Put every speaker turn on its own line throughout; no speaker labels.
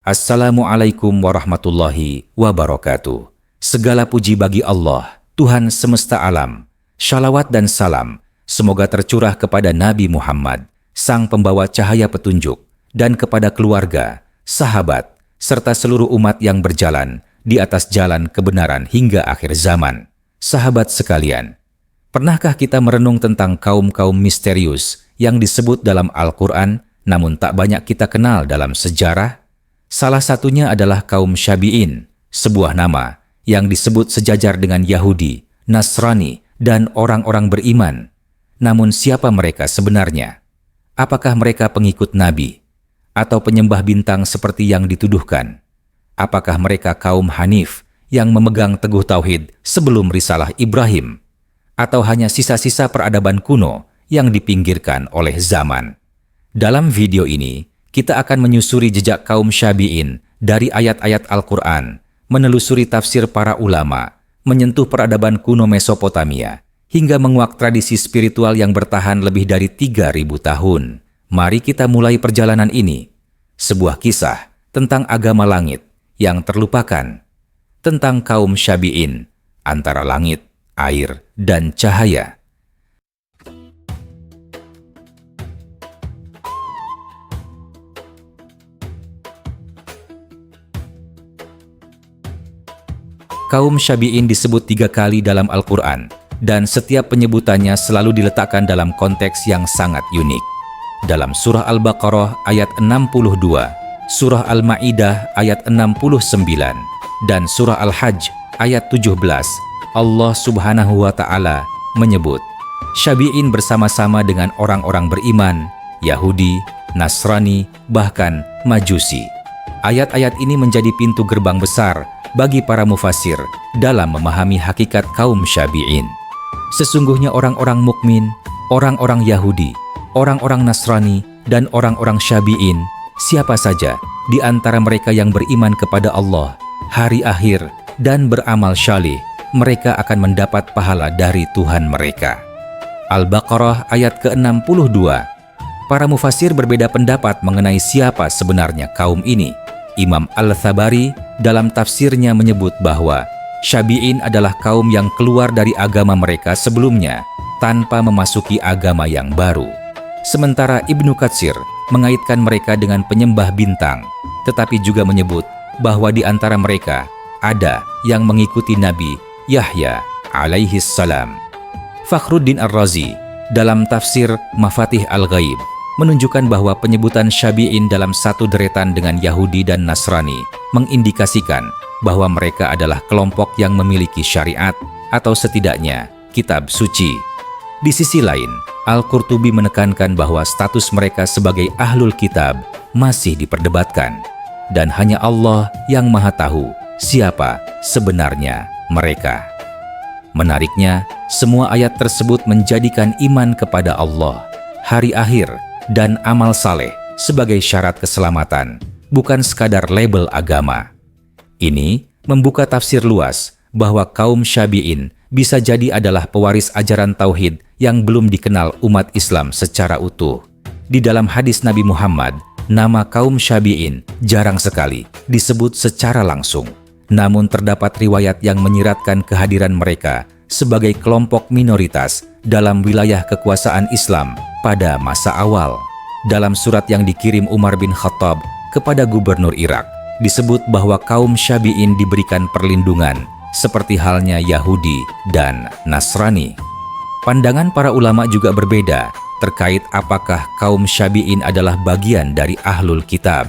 Assalamualaikum warahmatullahi wabarakatuh. Segala puji bagi Allah, Tuhan semesta alam. Shalawat dan salam semoga tercurah kepada Nabi Muhammad, sang pembawa cahaya petunjuk, dan kepada keluarga, sahabat, serta seluruh umat yang berjalan di atas jalan kebenaran hingga akhir zaman. Sahabat sekalian, pernahkah kita merenung tentang kaum-kaum misterius yang disebut dalam Al-Quran, namun tak banyak kita kenal dalam sejarah? Salah satunya adalah kaum Syabi'in, sebuah nama yang disebut sejajar dengan Yahudi, Nasrani, dan orang-orang beriman. Namun siapa mereka sebenarnya? Apakah mereka pengikut Nabi? Atau penyembah bintang seperti yang dituduhkan? Apakah mereka kaum Hanif yang memegang teguh tauhid sebelum risalah Ibrahim? Atau hanya sisa-sisa peradaban kuno yang dipinggirkan oleh zaman? Dalam video ini, kita akan menyusuri jejak kaum Syabi'in dari ayat-ayat Al-Quran, menelusuri tafsir para ulama, menyentuh peradaban kuno Mesopotamia, hingga menguak tradisi spiritual yang bertahan lebih dari 3.000 tahun. Mari kita mulai perjalanan ini. Sebuah kisah tentang agama langit yang terlupakan, tentang kaum Syabi'in, antara langit, air, dan cahaya. Kaum Syabi'in disebut 3 kali dalam Al-Quran, dan setiap penyebutannya selalu diletakkan dalam konteks yang sangat unik. Dalam surah Al-Baqarah ayat 62, surah Al-Ma'idah ayat 69, dan surah Al-Hajj ayat 17, Allah Subhanahu wa Ta'ala menyebut Syabi'in bersama-sama dengan orang-orang beriman, Yahudi, Nasrani, bahkan Majusi. Ayat-ayat ini menjadi pintu gerbang besar bagi para mufasir dalam memahami hakikat kaum Syabi'in. Sesungguhnya orang-orang mukmin, orang-orang Yahudi, orang-orang Nasrani, dan orang-orang Syabi'in, siapa saja di antara mereka yang beriman kepada Allah, hari akhir, dan beramal syalih, mereka akan mendapat pahala dari Tuhan mereka. Al-Baqarah ayat ke-62. Para mufasir berbeda pendapat mengenai siapa sebenarnya kaum ini. Imam Al-Thabari dalam tafsirnya menyebut bahwa Syabi'in adalah kaum yang keluar dari agama mereka sebelumnya tanpa memasuki agama yang baru. Sementara Ibnu Katsir mengaitkan mereka dengan penyembah bintang, tetapi juga menyebut bahwa di antara mereka ada yang mengikuti Nabi Yahya alaihi salam. Fakhruddin Ar-Razi dalam tafsir Mafatih Al-Ghaib menunjukkan bahwa penyebutan Syabi'in dalam satu deretan dengan Yahudi dan Nasrani mengindikasikan bahwa mereka adalah kelompok yang memiliki syariat atau setidaknya kitab suci. Di sisi lain, Al-Qurtubi menekankan bahwa status mereka sebagai ahlul kitab masih diperdebatkan, dan hanya Allah yang maha tahu siapa sebenarnya mereka. Menariknya, semua ayat tersebut menjadikan iman kepada Allah, hari akhir, dan amal saleh sebagai syarat keselamatan, bukan sekadar label agama. Ini membuka tafsir luas bahwa kaum Syabi'in bisa jadi adalah pewaris ajaran tauhid yang belum dikenal umat Islam secara utuh. Di dalam hadis Nabi Muhammad, nama kaum Syabi'in jarang sekali disebut secara langsung. Namun terdapat riwayat yang menyiratkan kehadiran mereka sebagai kelompok minoritas dalam wilayah kekuasaan Islam pada masa awal. Dalam surat yang dikirim Umar bin Khattab kepada gubernur Irak, disebut bahwa kaum Syabi'in diberikan perlindungan seperti halnya Yahudi dan Nasrani. Pandangan para ulama juga berbeda terkait apakah kaum Syabi'in adalah bagian dari ahlul kitab.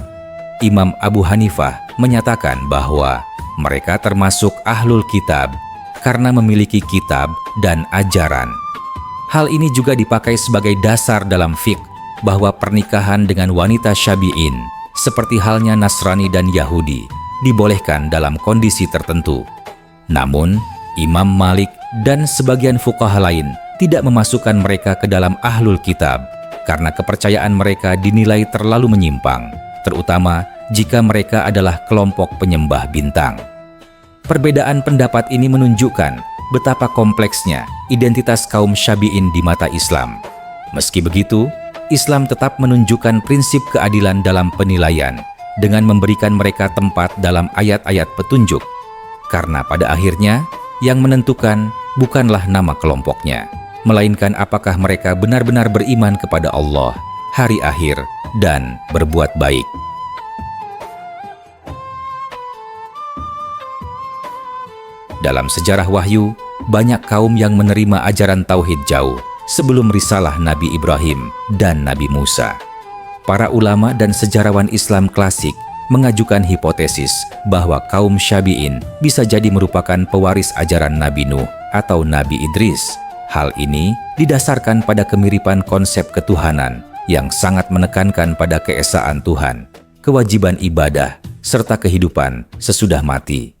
Imam Abu Hanifah menyatakan bahwa mereka termasuk ahlul kitab karena memiliki kitab dan ajaran. Hal ini juga dipakai sebagai dasar dalam fiqh bahwa pernikahan dengan wanita Syabi'in, seperti halnya Nasrani dan Yahudi, dibolehkan dalam kondisi tertentu. Namun, Imam Malik dan sebagian fuqaha lain tidak memasukkan mereka ke dalam ahlul kitab karena kepercayaan mereka dinilai terlalu menyimpang, terutama jika mereka adalah kelompok penyembah bintang. Perbedaan pendapat ini menunjukkan betapa kompleksnya identitas kaum Syabi'in di mata Islam. Meski begitu, Islam tetap menunjukkan prinsip keadilan dalam penilaian, dengan memberikan mereka tempat dalam ayat-ayat petunjuk, karena pada akhirnya yang menentukan bukanlah nama kelompoknya, melainkan apakah mereka benar-benar beriman kepada Allah, hari akhir, dan berbuat baik. Dalam sejarah wahyu, banyak kaum yang menerima ajaran tauhid jauh sebelum risalah Nabi Ibrahim dan Nabi Musa. Para ulama dan sejarawan Islam klasik mengajukan hipotesis bahwa kaum Syabi'in bisa jadi merupakan pewaris ajaran Nabi Nuh atau Nabi Idris. Hal ini didasarkan pada kemiripan konsep ketuhanan yang sangat menekankan pada keesaan Tuhan, kewajiban ibadah, serta kehidupan sesudah mati.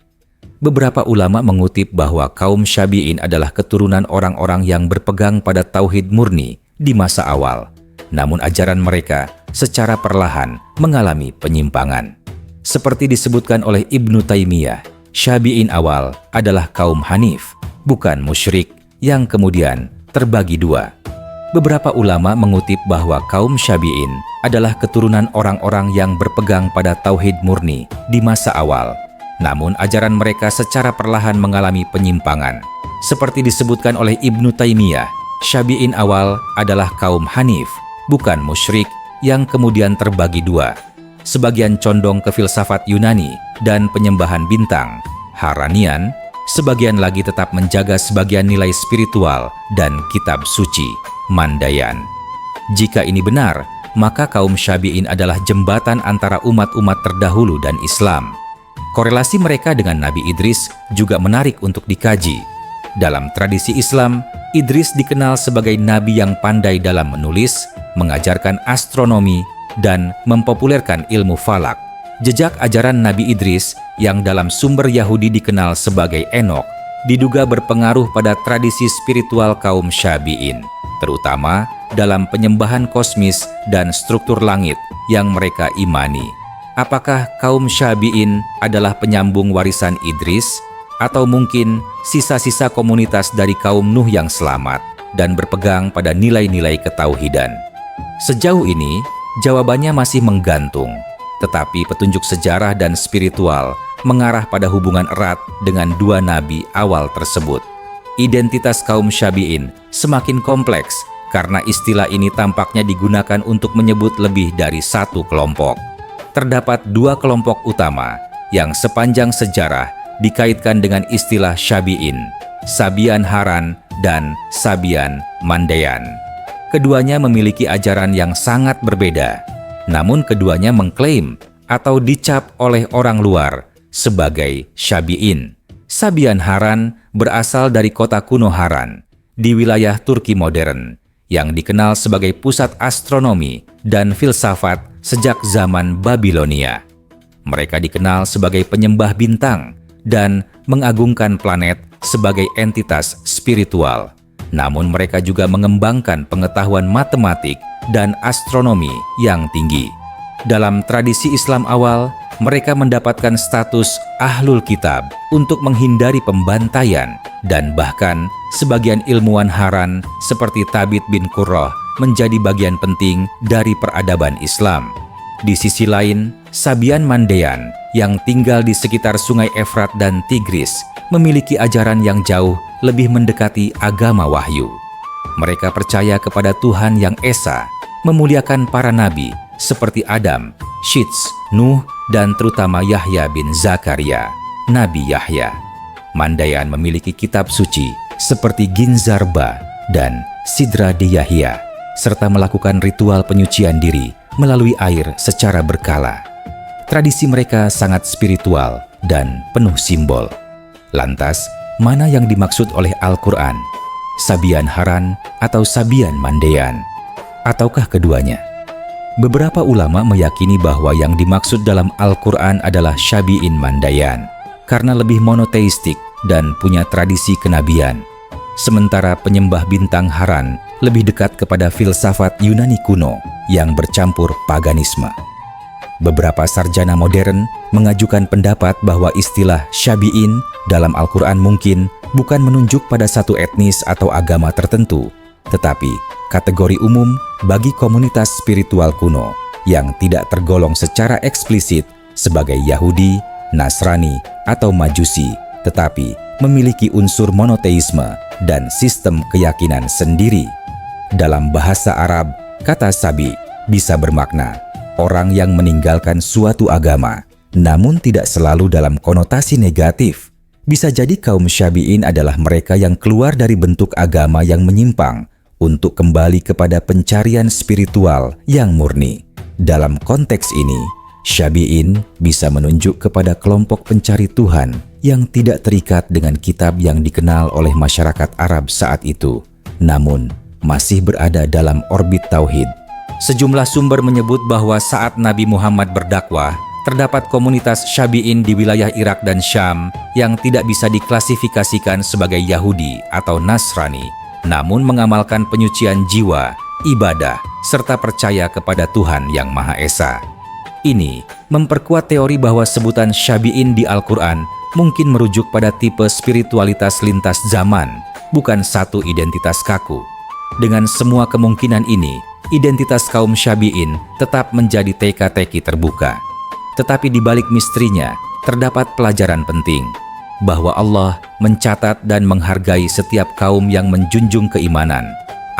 Beberapa ulama mengutip bahwa kaum Syabi'in adalah keturunan orang-orang yang berpegang pada tauhid murni di masa awal, namun ajaran mereka secara perlahan mengalami penyimpangan. Seperti disebutkan oleh Ibnu Taimiyah, Syabi'in awal adalah kaum Hanif, bukan musyrik, yang kemudian terbagi dua. Beberapa ulama mengutip bahwa kaum Syabi'in adalah keturunan orang-orang yang berpegang pada tauhid murni di masa awal, namun ajaran mereka secara perlahan mengalami penyimpangan. Seperti disebutkan oleh Ibnu Taimiyah, Syabi'in awal adalah kaum Hanif, bukan musyrik, yang kemudian terbagi dua. Sebagian condong ke filsafat Yunani dan penyembahan bintang, Haranian, sebagian lagi tetap menjaga sebagian nilai spiritual dan kitab suci, Mandayan. Jika ini benar, maka kaum Syabi'in adalah jembatan antara umat-umat terdahulu dan Islam. Korelasi mereka dengan Nabi Idris juga menarik untuk dikaji. Dalam tradisi Islam, Idris dikenal sebagai nabi yang pandai dalam menulis, mengajarkan astronomi, dan mempopulerkan ilmu falak. Jejak ajaran Nabi Idris yang dalam sumber Yahudi dikenal sebagai Enok diduga berpengaruh pada tradisi spiritual kaum Syabi'in, terutama dalam penyembahan kosmis dan struktur langit yang mereka imani. Apakah kaum Syabi'in adalah penyambung warisan Idris, atau mungkin sisa-sisa komunitas dari kaum Nuh yang selamat dan berpegang pada nilai-nilai ketauhidan? Sejauh ini, jawabannya masih menggantung, tetapi petunjuk sejarah dan spiritual mengarah pada hubungan erat dengan dua nabi awal tersebut. Identitas kaum Syabi'in semakin kompleks karena istilah ini tampaknya digunakan untuk menyebut lebih dari satu kelompok. Terdapat dua kelompok utama yang sepanjang sejarah dikaitkan dengan istilah Syabi'in, Sabian Haran dan Sabian Mandayan. Keduanya memiliki ajaran yang sangat berbeda, namun keduanya mengklaim atau dicap oleh orang luar sebagai Syabi'in. Sabian Haran berasal dari kota kuno Haran di wilayah Turki modern yang dikenal sebagai pusat astronomi dan filsafat sejak zaman Babilonia. Mereka dikenal sebagai penyembah bintang dan mengagungkan planet sebagai entitas spiritual. Namun mereka juga mengembangkan pengetahuan matematik dan astronomi yang tinggi. Dalam tradisi Islam awal, mereka mendapatkan status Ahlul Kitab untuk menghindari pembantaian, dan bahkan sebagian ilmuwan Haran seperti Thabit bin Qurrah menjadi bagian penting dari peradaban Islam. Di sisi lain, Sabian Mandayan yang tinggal di sekitar sungai Efrat dan Tigris memiliki ajaran yang jauh lebih mendekati agama wahyu. Mereka percaya kepada Tuhan yang Esa, memuliakan para nabi seperti Adam, Syits, Nuh, dan terutama Yahya bin Zakaria, Nabi Yahya. Mandayan memiliki kitab suci seperti Ginzarba dan Sidra di Yahya, serta melakukan ritual penyucian diri melalui air secara berkala. Tradisi mereka sangat spiritual dan penuh simbol. Lantas, mana yang dimaksud oleh Al-Quran? Sabian Haran atau Sabian Mandayan? Ataukah keduanya? Beberapa ulama meyakini bahwa yang dimaksud dalam Al-Quran adalah Syabi'in Mandayan karena lebih monoteistik dan punya tradisi kenabian. Sementara penyembah bintang Haran lebih dekat kepada filsafat Yunani kuno yang bercampur paganisme. Beberapa sarjana modern mengajukan pendapat bahwa istilah Syabi'in dalam Al-Quran mungkin bukan menunjuk pada satu etnis atau agama tertentu, tetapi kategori umum bagi komunitas spiritual kuno yang tidak tergolong secara eksplisit sebagai Yahudi, Nasrani, atau Majusi, tetapi memiliki unsur monoteisme dan sistem keyakinan sendiri. Dalam bahasa Arab, kata sabi bisa bermakna orang yang meninggalkan suatu agama, namun tidak selalu dalam konotasi negatif. Bisa jadi kaum Syabi'in adalah mereka yang keluar dari bentuk agama yang menyimpang untuk kembali kepada pencarian spiritual yang murni. Dalam konteks ini, Syabi'in bisa menunjuk kepada kelompok pencari Tuhan yang tidak terikat dengan kitab yang dikenal oleh masyarakat Arab saat itu, namun masih berada dalam orbit tauhid. Sejumlah sumber menyebut bahwa saat Nabi Muhammad berdakwah, terdapat komunitas Syabi'in di wilayah Irak dan Syam yang tidak bisa diklasifikasikan sebagai Yahudi atau Nasrani, namun mengamalkan penyucian jiwa, ibadah, serta percaya kepada Tuhan Yang Maha Esa. Ini memperkuat teori bahwa sebutan Syabi'in di Al-Quran mungkin merujuk pada tipe spiritualitas lintas zaman, bukan satu identitas kaku. Dengan semua kemungkinan ini, identitas kaum Syabi'in tetap menjadi teka-teki terbuka. Tetapi di balik misterinya, terdapat pelajaran penting, bahwa Allah mencatat dan menghargai setiap kaum yang menjunjung keimanan,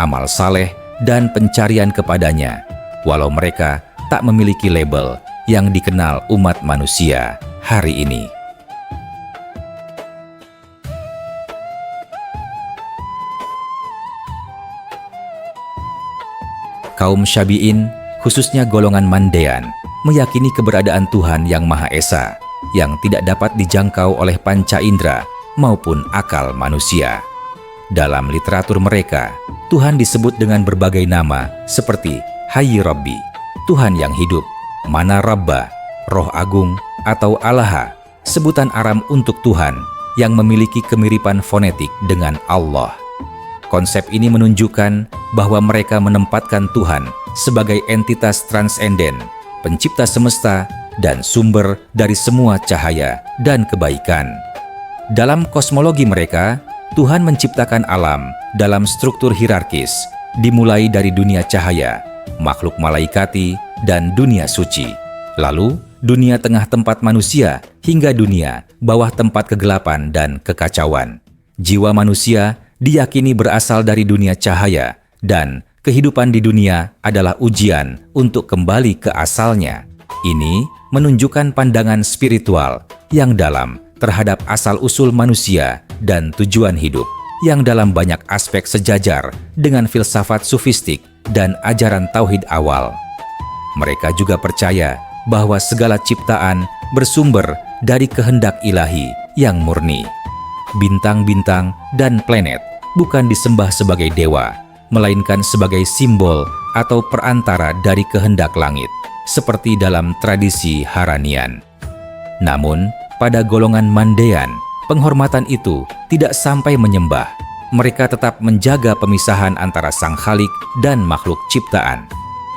amal saleh, dan pencarian kepadanya, walau mereka tak memiliki label yang dikenal umat manusia hari ini. Kaum Syabi'in, khususnya golongan Mandean, meyakini keberadaan Tuhan Yang Maha Esa, yang tidak dapat dijangkau oleh panca indera maupun akal manusia. Dalam literatur mereka, Tuhan disebut dengan berbagai nama seperti Hayy Rabbi, Tuhan yang hidup, Mana Rabba, Roh Agung, atau Allaha, sebutan Aram untuk Tuhan yang memiliki kemiripan fonetik dengan Allah. Konsep ini menunjukkan bahwa mereka menempatkan Tuhan sebagai entitas transenden, pencipta semesta, dan sumber dari semua cahaya dan kebaikan. Dalam kosmologi mereka, Tuhan menciptakan alam dalam struktur hierarkis, dimulai dari dunia cahaya, makhluk malaikati, dan dunia suci. Lalu, dunia tengah tempat manusia hingga dunia bawah tempat kegelapan dan kekacauan. Jiwa manusia diyakini berasal dari dunia cahaya, dan kehidupan di dunia adalah ujian untuk kembali ke asalnya. Ini menunjukkan pandangan spiritual yang dalam terhadap asal-usul manusia dan tujuan hidup, yang dalam banyak aspek sejajar dengan filsafat sufistik dan ajaran tauhid awal. Mereka juga percaya bahwa segala ciptaan bersumber dari kehendak ilahi yang murni. Bintang-bintang dan planet bukan disembah sebagai dewa, melainkan sebagai simbol atau perantara dari kehendak langit, seperti dalam tradisi Haranian. Namun, pada golongan Mandean, penghormatan itu tidak sampai menyembah. Mereka tetap menjaga pemisahan antara Sang Khalik dan makhluk ciptaan.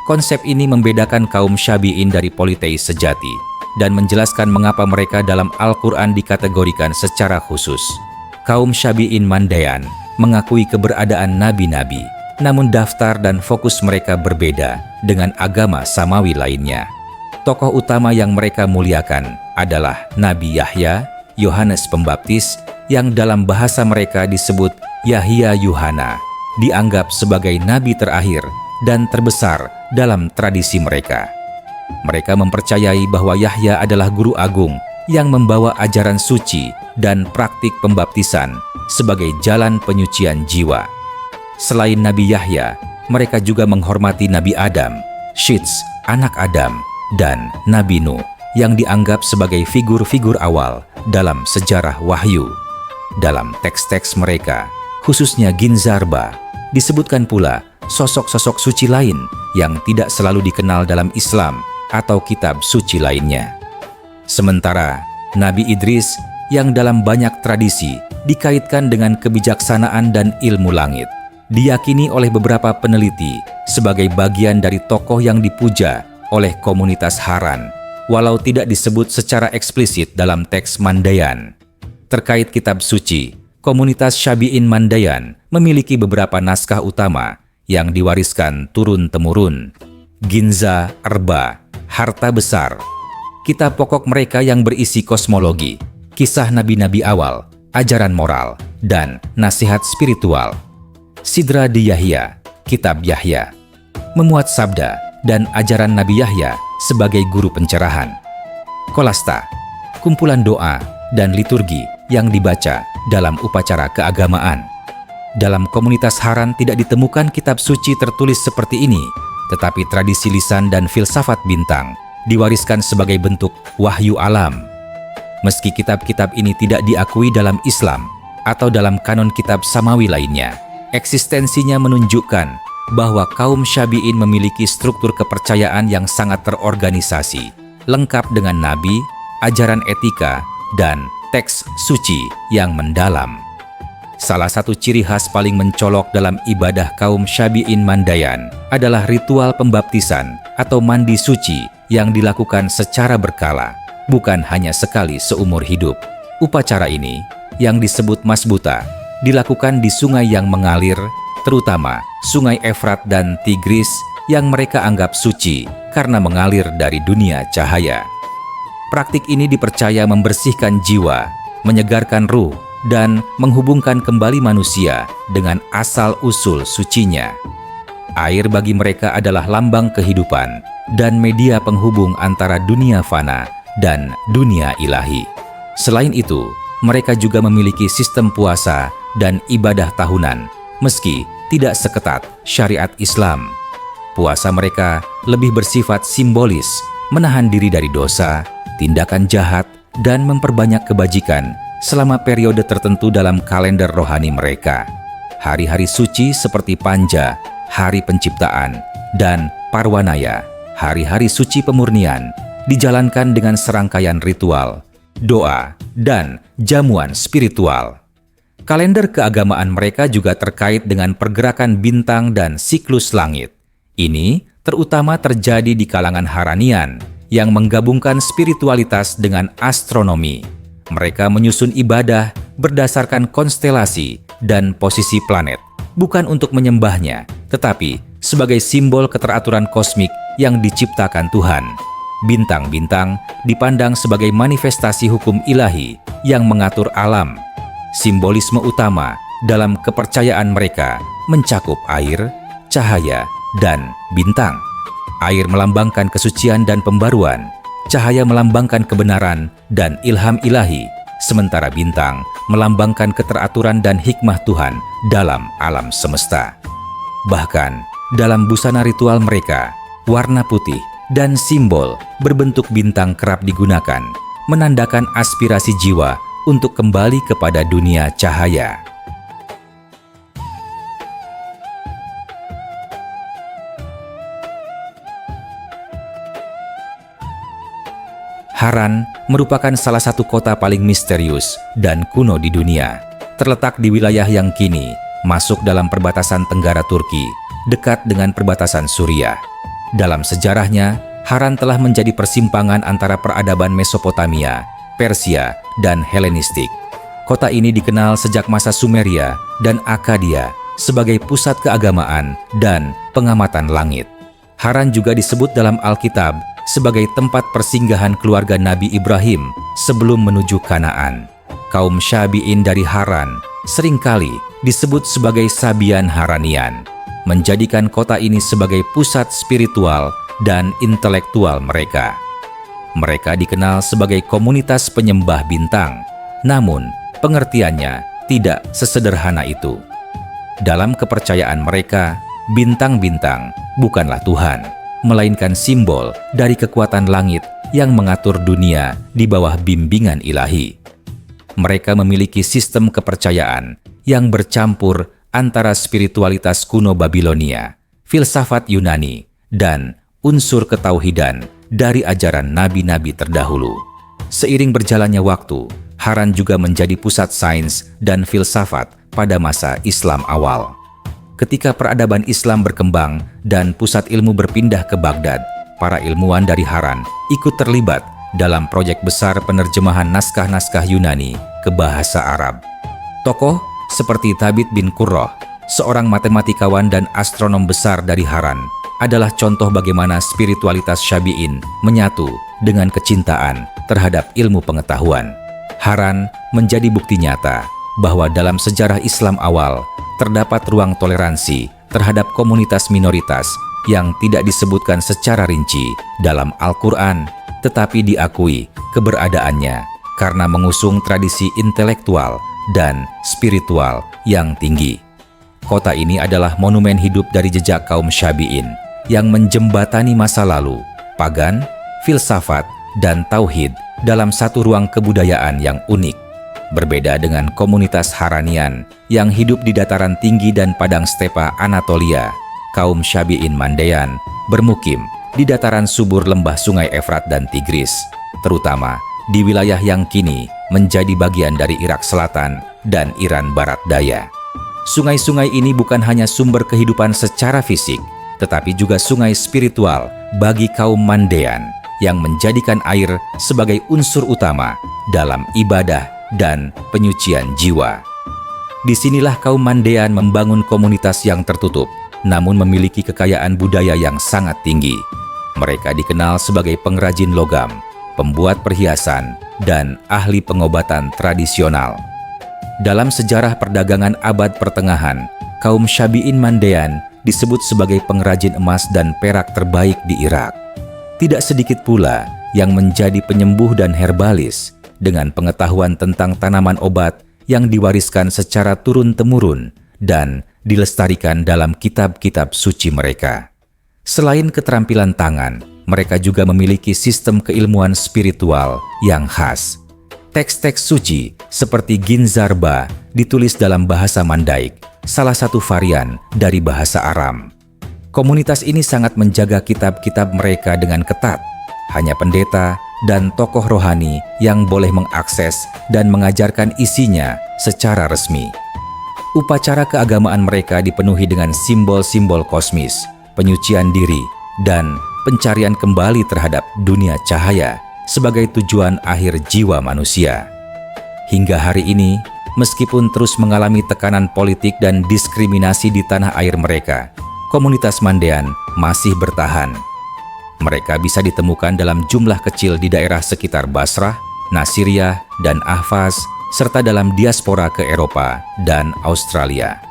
Konsep ini membedakan kaum Syabi'in dari politeis sejati dan menjelaskan mengapa mereka dalam Al-Quran dikategorikan secara khusus. Kaum Syabi'in Mandean mengakui keberadaan nabi-nabi, namun daftar dan fokus mereka berbeda dengan agama samawi lainnya. Tokoh utama yang mereka muliakan adalah Nabi Yahya, Yohanes Pembaptis, yang dalam bahasa mereka disebut Yahya Yuhana, dianggap sebagai nabi terakhir dan terbesar dalam tradisi mereka. Mereka mempercayai bahwa Yahya adalah guru agung yang membawa ajaran suci dan praktik pembaptisan sebagai jalan penyucian jiwa. Selain Nabi Yahya, mereka juga menghormati Nabi Adam, Syits, anak Adam, dan Nabi Nuh yang dianggap sebagai figur-figur awal dalam sejarah wahyu. Dalam teks-teks mereka, khususnya Ginzarba, disebutkan pula sosok-sosok suci lain yang tidak selalu dikenal dalam Islam atau kitab suci lainnya. Sementara Nabi Idris yang dalam banyak tradisi dikaitkan dengan kebijaksanaan dan ilmu langit, diyakini oleh beberapa peneliti sebagai bagian dari tokoh yang dipuja oleh komunitas Haran, walau tidak disebut secara eksplisit dalam teks Mandayan. Terkait kitab suci, komunitas Syabi'in Mandayan memiliki beberapa naskah utama yang diwariskan turun-temurun. Ginza, Erba, Harta Besar. Kitab pokok mereka yang berisi kosmologi, kisah nabi-nabi awal, ajaran moral, dan nasihat spiritual. Sidra di Yahya, Kitab Yahya, memuat sabda dan ajaran Nabi Yahya sebagai guru pencerahan. Kolasta, kumpulan doa dan liturgi yang dibaca dalam upacara keagamaan. Dalam komunitas Haran tidak ditemukan kitab suci tertulis seperti ini, tetapi tradisi lisan dan filsafat bintang diwariskan sebagai bentuk wahyu alam. Meski kitab-kitab ini tidak diakui dalam Islam atau dalam kanon kitab samawi lainnya, eksistensinya menunjukkan bahwa kaum Syabi'in memiliki struktur kepercayaan yang sangat terorganisasi, lengkap dengan nabi, ajaran etika, dan teks suci yang mendalam. Salah satu ciri khas paling mencolok dalam ibadah kaum Syabi'in Mandayan adalah ritual pembaptisan atau mandi suci yang dilakukan secara berkala, bukan hanya sekali seumur hidup. Upacara ini, yang disebut masbuta, dilakukan di sungai yang mengalir, terutama sungai Efrat dan Tigris yang mereka anggap suci karena mengalir dari dunia cahaya. Praktik ini dipercaya membersihkan jiwa, menyegarkan ruh, dan menghubungkan kembali manusia dengan asal-usul sucinya. Air bagi mereka adalah lambang kehidupan dan media penghubung antara dunia fana dan dunia ilahi. Selain itu, mereka juga memiliki sistem puasa dan ibadah tahunan, meski tidak seketat syariat Islam. Puasa mereka lebih bersifat simbolis, menahan diri dari dosa, tindakan jahat, dan memperbanyak kebajikan selama periode tertentu dalam kalender rohani mereka. Hari-hari suci seperti Panja, hari penciptaan, dan Parwanaya, hari-hari suci pemurnian, dijalankan dengan serangkaian ritual, doa, dan jamuan spiritual. Kalender keagamaan mereka juga terkait dengan pergerakan bintang dan siklus langit. Ini terutama terjadi di kalangan Haranian yang menggabungkan spiritualitas dengan astronomi. Mereka menyusun ibadah berdasarkan konstelasi dan posisi planet, bukan untuk menyembahnya, tetapi sebagai simbol keteraturan kosmik yang diciptakan Tuhan. Bintang-bintang dipandang sebagai manifestasi hukum ilahi yang mengatur alam. Simbolisme utama dalam kepercayaan mereka mencakup air, cahaya, dan bintang. Air melambangkan kesucian dan pembaruan, cahaya melambangkan kebenaran dan ilham ilahi, sementara bintang melambangkan keteraturan dan hikmah Tuhan dalam alam semesta. Bahkan, dalam busana ritual mereka, warna putih dan simbol berbentuk bintang kerap digunakan, menandakan aspirasi jiwa untuk kembali kepada dunia cahaya. Haran merupakan salah satu kota paling misterius dan kuno di dunia. Terletak di wilayah yang kini masuk dalam perbatasan tenggara Turki, dekat dengan perbatasan Suriah. Dalam sejarahnya, Haran telah menjadi persimpangan antara peradaban Mesopotamia, Persia, dan Helenistik. Kota ini dikenal sejak masa Sumeria dan Akkadia sebagai pusat keagamaan dan pengamatan langit. Haran juga disebut dalam Alkitab sebagai tempat persinggahan keluarga Nabi Ibrahim sebelum menuju Kanaan. Kaum Syabi'in dari Haran seringkali disebut sebagai Sabian Haranian, menjadikan kota ini sebagai pusat spiritual dan intelektual mereka. Mereka dikenal sebagai komunitas penyembah bintang, namun pengertiannya tidak sesederhana itu. Dalam kepercayaan mereka, bintang-bintang bukanlah Tuhan, melainkan simbol dari kekuatan langit yang mengatur dunia di bawah bimbingan ilahi. Mereka memiliki sistem kepercayaan yang bercampur antara spiritualitas kuno Babilonia, filsafat Yunani, dan unsur ketauhidan dari ajaran nabi-nabi terdahulu. Seiring berjalannya waktu, Haran juga menjadi pusat sains dan filsafat pada masa Islam awal. Ketika peradaban Islam berkembang dan pusat ilmu berpindah ke Baghdad, para ilmuwan dari Haran ikut terlibat dalam proyek besar penerjemahan naskah-naskah Yunani ke bahasa Arab. Tokoh seperti Thabit bin Qurrah, seorang matematikawan dan astronom besar dari Haran, adalah contoh bagaimana spiritualitas Syabi'in menyatu dengan kecintaan terhadap ilmu pengetahuan. Haran menjadi bukti nyata bahwa dalam sejarah Islam awal terdapat ruang toleransi terhadap komunitas minoritas yang tidak disebutkan secara rinci dalam Al-Quran, tetapi diakui keberadaannya karena mengusung tradisi intelektual dan spiritual yang tinggi. Kota ini adalah monumen hidup dari jejak kaum Syabi'in yang menjembatani masa lalu, pagan, filsafat, dan tauhid dalam satu ruang kebudayaan yang unik. Berbeda dengan komunitas Haranian yang hidup di dataran tinggi dan padang stepa Anatolia, kaum Syabi'in Mandean bermukim di dataran subur lembah sungai Efrat dan Tigris, terutama di wilayah yang kini menjadi bagian dari Irak Selatan dan Iran Barat Daya. Sungai-sungai ini bukan hanya sumber kehidupan secara fisik, tetapi juga sungai spiritual bagi kaum Mandean yang menjadikan air sebagai unsur utama dalam ibadah dan penyucian jiwa. Disinilah kaum Mandean membangun komunitas yang tertutup, namun memiliki kekayaan budaya yang sangat tinggi. Mereka dikenal sebagai pengrajin logam, pembuat perhiasan, dan ahli pengobatan tradisional. Dalam sejarah perdagangan abad pertengahan, kaum Syabi'in Mandean disebut sebagai pengrajin emas dan perak terbaik di Irak. Tidak sedikit pula yang menjadi penyembuh dan herbalis dengan pengetahuan tentang tanaman obat yang diwariskan secara turun-temurun dan dilestarikan dalam kitab-kitab suci mereka. Selain keterampilan tangan, mereka juga memiliki sistem keilmuan spiritual yang khas. Teks-teks suci seperti Ginzarba ditulis dalam bahasa Mandaik, salah satu varian dari bahasa Aram. Komunitas ini sangat menjaga kitab-kitab mereka dengan ketat. Hanya pendeta dan tokoh rohani yang boleh mengakses dan mengajarkan isinya secara resmi. Upacara keagamaan mereka dipenuhi dengan simbol-simbol kosmis, penyucian diri, dan pencarian kembali terhadap dunia cahaya sebagai tujuan akhir jiwa manusia. Hingga hari ini, meskipun terus mengalami tekanan politik dan diskriminasi di tanah air mereka, komunitas Mandean masih bertahan. Mereka bisa ditemukan dalam jumlah kecil di daerah sekitar Basrah, Nasiriyah, dan Ahvaz, serta dalam diaspora ke Eropa dan Australia.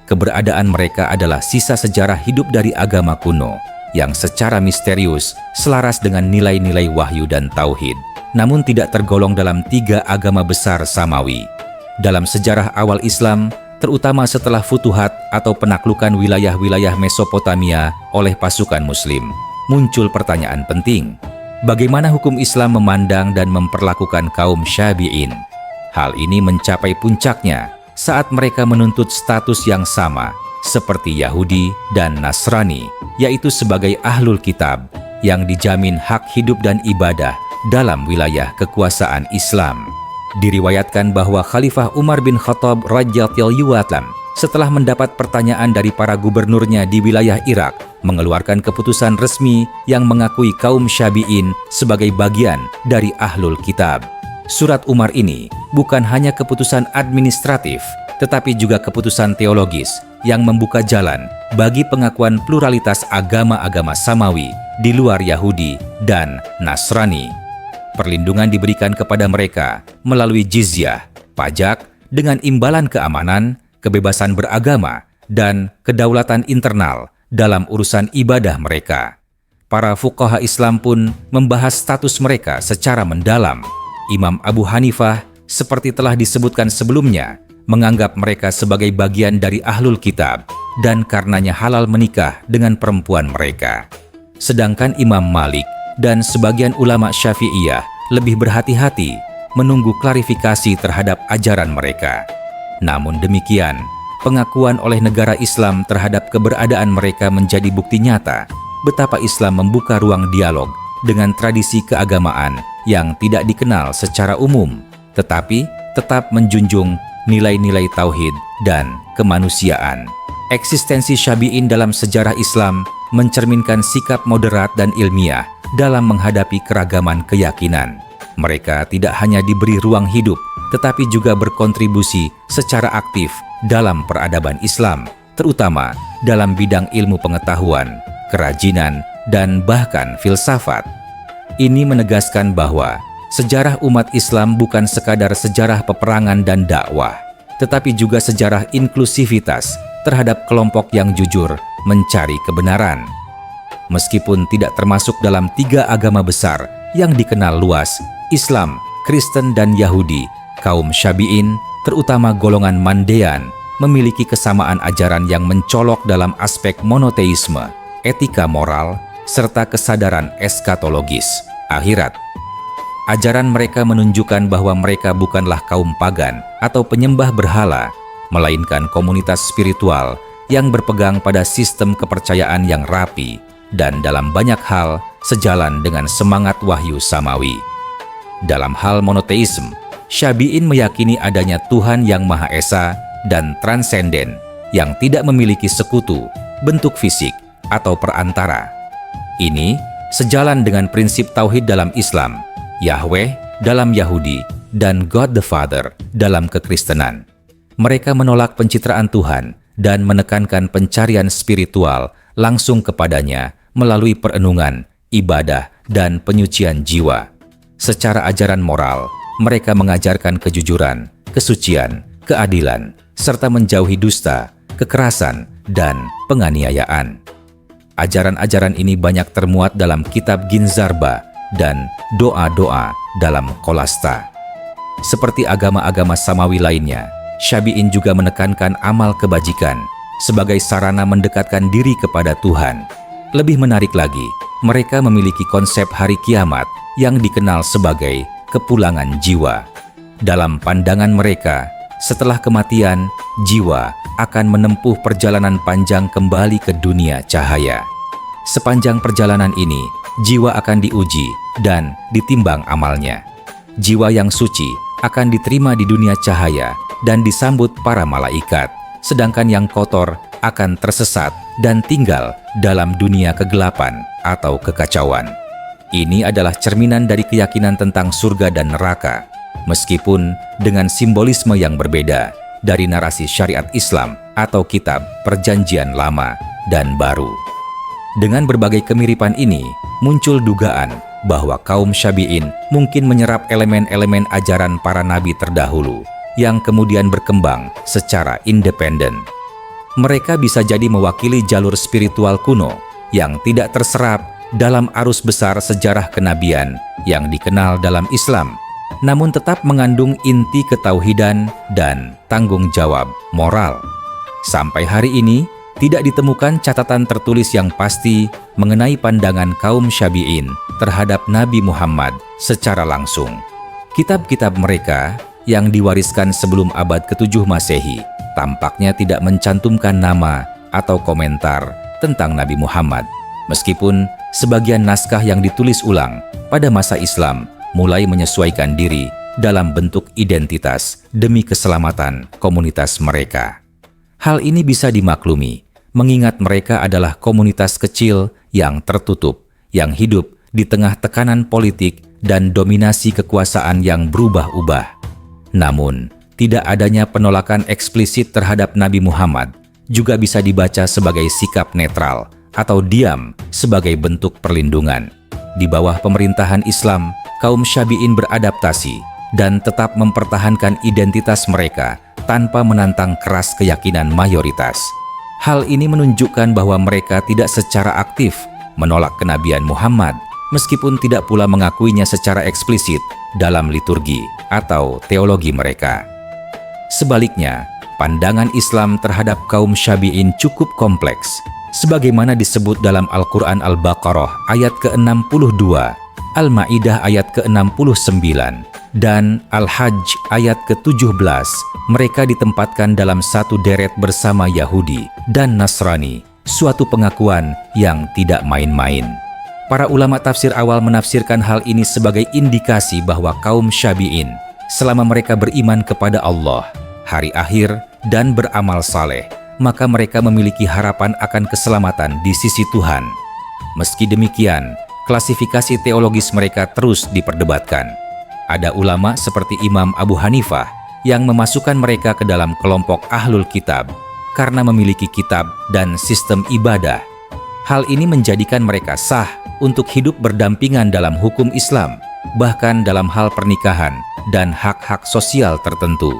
Keberadaan mereka adalah sisa sejarah hidup dari agama kuno yang secara misterius selaras dengan nilai-nilai wahyu dan tauhid, namun tidak tergolong dalam 3 agama besar Samawi. Dalam sejarah awal Islam, terutama setelah Futuhat atau penaklukan wilayah-wilayah Mesopotamia oleh pasukan Muslim, muncul pertanyaan penting. Bagaimana hukum Islam memandang dan memperlakukan kaum Syabi'in? Hal ini mencapai puncaknya saat mereka menuntut status yang sama seperti Yahudi dan Nasrani, yaitu sebagai ahlul kitab yang dijamin hak hidup dan ibadah dalam wilayah kekuasaan Islam. Diriwayatkan bahwa Khalifah Umar bin Khattab radhiyallahu anhu setelah mendapat pertanyaan dari para gubernurnya di wilayah Irak, mengeluarkan keputusan resmi yang mengakui kaum Syabi'in sebagai bagian dari ahlul kitab. Surat Umar ini bukan hanya keputusan administratif, tetapi juga keputusan teologis yang membuka jalan bagi pengakuan pluralitas agama-agama Samawi di luar Yahudi dan Nasrani. Perlindungan diberikan kepada mereka melalui jizyah, pajak, dengan imbalan keamanan, kebebasan beragama, dan kedaulatan internal dalam urusan ibadah mereka. Para fuqaha Islam pun membahas status mereka secara mendalam. Imam Abu Hanifah, seperti telah disebutkan sebelumnya, menganggap mereka sebagai bagian dari ahlul kitab dan karenanya halal menikah dengan perempuan mereka. Sedangkan Imam Malik dan sebagian ulama Syafi'iyah lebih berhati-hati menunggu klarifikasi terhadap ajaran mereka. Namun demikian, pengakuan oleh negara Islam terhadap keberadaan mereka menjadi bukti nyata betapa Islam membuka ruang dialog dengan tradisi keagamaan yang tidak dikenal secara umum, tetapi tetap menjunjung nilai-nilai tauhid dan kemanusiaan. Eksistensi Syabi'in dalam sejarah Islam mencerminkan sikap moderat dan ilmiah dalam menghadapi keragaman keyakinan. Mereka tidak hanya diberi ruang hidup, tetapi juga berkontribusi secara aktif dalam peradaban Islam, terutama dalam bidang ilmu pengetahuan, kerajinan, dan bahkan filsafat. Ini menegaskan bahwa sejarah umat Islam bukan sekadar sejarah peperangan dan dakwah, tetapi juga sejarah inklusivitas terhadap kelompok yang jujur mencari kebenaran. Meskipun tidak termasuk dalam 3 agama besar yang dikenal luas, Islam, Kristen, dan Yahudi, kaum Syabi'in, terutama golongan Mandean, memiliki kesamaan ajaran yang mencolok dalam aspek monoteisme, etika moral, serta kesadaran eskatologis, akhirat. Ajaran mereka menunjukkan bahwa mereka bukanlah kaum pagan atau penyembah berhala, melainkan komunitas spiritual yang berpegang pada sistem kepercayaan yang rapi dan dalam banyak hal sejalan dengan semangat wahyu samawi. Dalam hal monoteisme, Syabi'in meyakini adanya Tuhan yang Maha Esa dan transenden yang tidak memiliki sekutu, bentuk fisik, atau perantara. Ini sejalan dengan prinsip tauhid dalam Islam, Yahweh dalam Yahudi, dan God the Father dalam kekristenan. Mereka menolak pencitraan Tuhan dan menekankan pencarian spiritual langsung kepadanya melalui perenungan, ibadah, dan penyucian jiwa. Secara ajaran moral, mereka mengajarkan kejujuran, kesucian, keadilan, serta menjauhi dusta, kekerasan, dan penganiayaan. Ajaran-ajaran ini banyak termuat dalam kitab Ginzarba dan doa-doa dalam Kolasta. Seperti agama-agama samawi lainnya, Syabi'in juga menekankan amal kebajikan sebagai sarana mendekatkan diri kepada Tuhan. Lebih menarik lagi, mereka memiliki konsep hari kiamat yang dikenal sebagai kepulangan jiwa. Dalam pandangan mereka, setelah kematian, jiwa akan menempuh perjalanan panjang kembali ke dunia cahaya. Sepanjang perjalanan ini, jiwa akan diuji dan ditimbang amalnya. Jiwa yang suci akan diterima di dunia cahaya dan disambut para malaikat, sedangkan yang kotor akan tersesat dan tinggal dalam dunia kegelapan atau kekacauan. Ini adalah cerminan dari keyakinan tentang surga dan neraka, meskipun dengan simbolisme yang berbeda dari narasi syariat Islam atau kitab Perjanjian Lama dan Baru. Dengan berbagai kemiripan ini, muncul dugaan bahwa kaum Syabi'in mungkin menyerap elemen-elemen ajaran para nabi terdahulu yang kemudian berkembang secara independen. Mereka bisa jadi mewakili jalur spiritual kuno yang tidak terserap dalam arus besar sejarah kenabian yang dikenal dalam Islam, namun tetap mengandung inti ketauhidan dan tanggung jawab moral. Sampai hari ini, tidak ditemukan catatan tertulis yang pasti mengenai pandangan kaum Syabi'in terhadap Nabi Muhammad secara langsung. Kitab-kitab mereka yang diwariskan sebelum abad ke-7 Masehi tampaknya tidak mencantumkan nama atau komentar tentang Nabi Muhammad, meskipun sebagian naskah yang ditulis ulang pada masa Islam mulai menyesuaikan diri dalam bentuk identitas demi keselamatan komunitas mereka. Hal ini bisa dimaklumi, mengingat mereka adalah komunitas kecil yang tertutup, yang hidup di tengah tekanan politik dan dominasi kekuasaan yang berubah-ubah. Namun, tidak adanya penolakan eksplisit terhadap Nabi Muhammad juga bisa dibaca sebagai sikap netral atau diam sebagai bentuk perlindungan. Di bawah pemerintahan Islam, kaum Syabi'in beradaptasi dan tetap mempertahankan identitas mereka tanpa menantang keras keyakinan mayoritas. Hal ini menunjukkan bahwa mereka tidak secara aktif menolak kenabian Muhammad, meskipun tidak pula mengakuinya secara eksplisit dalam liturgi atau teologi mereka. Sebaliknya, pandangan Islam terhadap kaum Syabi'in cukup kompleks, sebagaimana disebut dalam Al-Quran Al-Baqarah ayat ke-62, Al-Ma'idah ayat ke-69, dan Al-Hajj ayat ke-17. Mereka ditempatkan dalam satu deret bersama Yahudi dan Nasrani, suatu pengakuan yang tidak main-main. Para ulama tafsir awal menafsirkan hal ini sebagai indikasi bahwa kaum Syabi'in, selama mereka beriman kepada Allah, hari akhir, dan beramal saleh, maka mereka memiliki harapan akan keselamatan di sisi Tuhan. Meski demikian, klasifikasi teologis mereka terus diperdebatkan. Ada ulama seperti Imam Abu Hanifah yang memasukkan mereka ke dalam kelompok Ahlul Kitab karena memiliki kitab dan sistem ibadah. Hal ini menjadikan mereka sah untuk hidup berdampingan dalam hukum Islam, bahkan dalam hal pernikahan dan hak-hak sosial tertentu.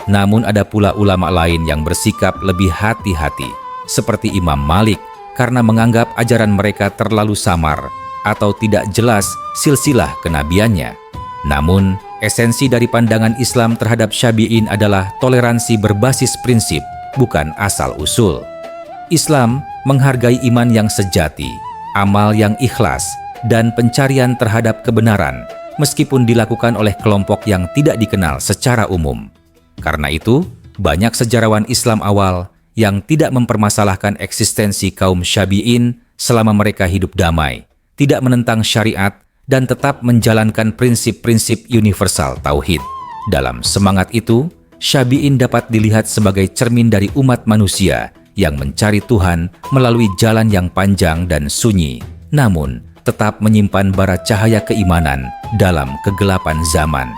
Namun ada pula ulama lain yang bersikap lebih hati-hati, seperti Imam Malik, karena menganggap ajaran mereka terlalu samar atau tidak jelas silsilah kenabiannya. Namun, esensi dari pandangan Islam terhadap Syafi'in adalah toleransi berbasis prinsip, bukan asal-usul. Islam menghargai iman yang sejati, amal yang ikhlas, dan pencarian terhadap kebenaran, meskipun dilakukan oleh kelompok yang tidak dikenal secara umum. Karena itu, banyak sejarawan Islam awal yang tidak mempermasalahkan eksistensi kaum Syafi'in selama mereka hidup damai, tidak menentang syariat, dan tetap menjalankan prinsip-prinsip universal tauhid. Dalam semangat itu, Syafi'in dapat dilihat sebagai cermin dari umat manusia yang mencari Tuhan melalui jalan yang panjang dan sunyi, namun tetap menyimpan bara cahaya keimanan dalam kegelapan zaman.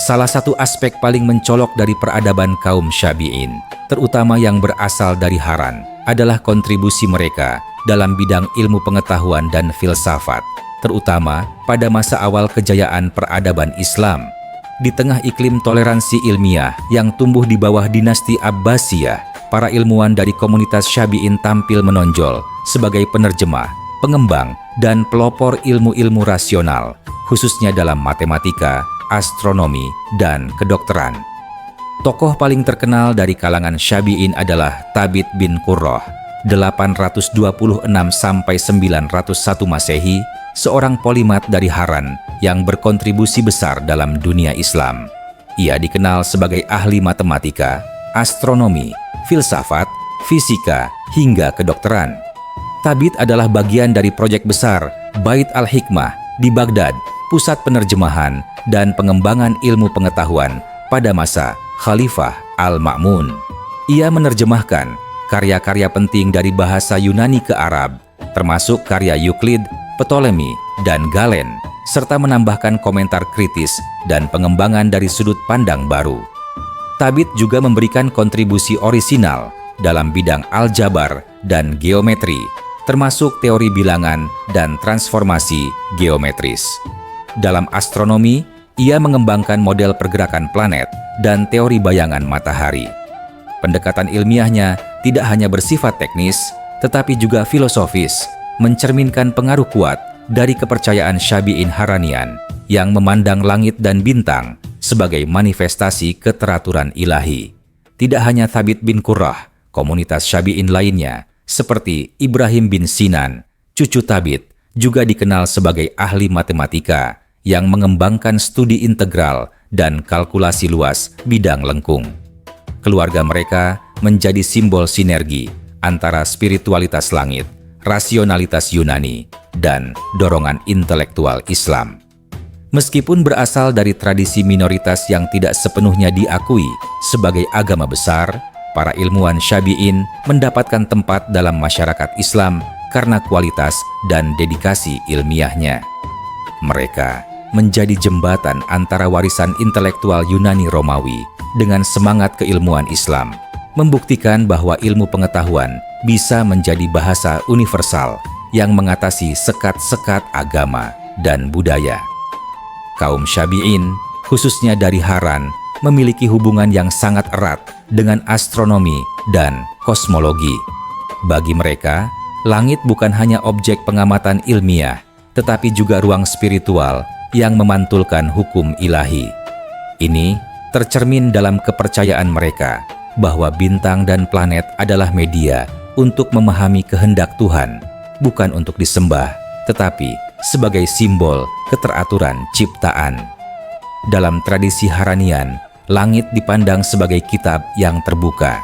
Salah satu aspek paling mencolok dari peradaban kaum Syafi'in, terutama yang berasal dari Haran, adalah kontribusi mereka dalam bidang ilmu pengetahuan dan filsafat, terutama pada masa awal kejayaan peradaban Islam. Di tengah iklim toleransi ilmiah yang tumbuh di bawah dinasti Abbasiyah, para ilmuwan dari komunitas Syafi'in tampil menonjol sebagai penerjemah, pengembang, dan pelopor ilmu-ilmu rasional, khususnya dalam matematika, astronomi, dan kedokteran. Tokoh paling terkenal dari kalangan Syafi'in adalah Thabit bin Qurrah, 826 sampai 901 Masehi, seorang polimat dari Haran yang berkontribusi besar dalam dunia Islam. Ia dikenal sebagai ahli matematika, astronomi, filsafat, fisika, hingga kedokteran. Thabit adalah bagian dari proyek besar Bait al-Hikmah di Baghdad, pusat penerjemahan dan pengembangan ilmu pengetahuan pada masa Khalifah Al-Ma'mun. Ia menerjemahkan karya-karya penting dari bahasa Yunani ke Arab, termasuk karya Euclid, Ptolemy, dan Galen, serta menambahkan komentar kritis dan pengembangan dari sudut pandang baru. Thabit juga memberikan kontribusi orisinal dalam bidang aljabar dan geometri, termasuk teori bilangan dan transformasi geometris. Dalam astronomi, ia mengembangkan model pergerakan planet dan teori bayangan matahari. Pendekatan ilmiahnya tidak hanya bersifat teknis, tetapi juga filosofis, mencerminkan pengaruh kuat dari kepercayaan Syafi'in Haranian yang memandang langit dan bintang sebagai manifestasi keteraturan ilahi. Tidak hanya Thabit bin Qurrah, komunitas Syafi'in lainnya seperti Ibrahim bin Sinan, cucu Thabit, juga dikenal sebagai ahli matematika yang mengembangkan studi integral dan kalkulasi luas bidang lengkung. Keluarga mereka menjadi simbol sinergi antara spiritualitas langit, rasionalitas Yunani, dan dorongan intelektual Islam. Meskipun berasal dari tradisi minoritas yang tidak sepenuhnya diakui sebagai agama besar, para ilmuwan Syafi'in mendapatkan tempat dalam masyarakat Islam karena kualitas dan dedikasi ilmiahnya. Mereka menjadi jembatan antara warisan intelektual Yunani Romawi dengan semangat keilmuan Islam, membuktikan bahwa ilmu pengetahuan bisa menjadi bahasa universal yang mengatasi sekat-sekat agama dan budaya. Kaum Syafi'in, khususnya dari Haran, memiliki hubungan yang sangat erat dengan astronomi dan kosmologi. Bagi mereka, langit bukan hanya objek pengamatan ilmiah, tetapi juga ruang spiritual yang memantulkan hukum ilahi. Ini tercermin dalam kepercayaan mereka bahwa bintang dan planet adalah media untuk memahami kehendak Tuhan, bukan untuk disembah, tetapi sebagai simbol keteraturan ciptaan. Dalam tradisi Haranian, langit dipandang sebagai kitab yang terbuka.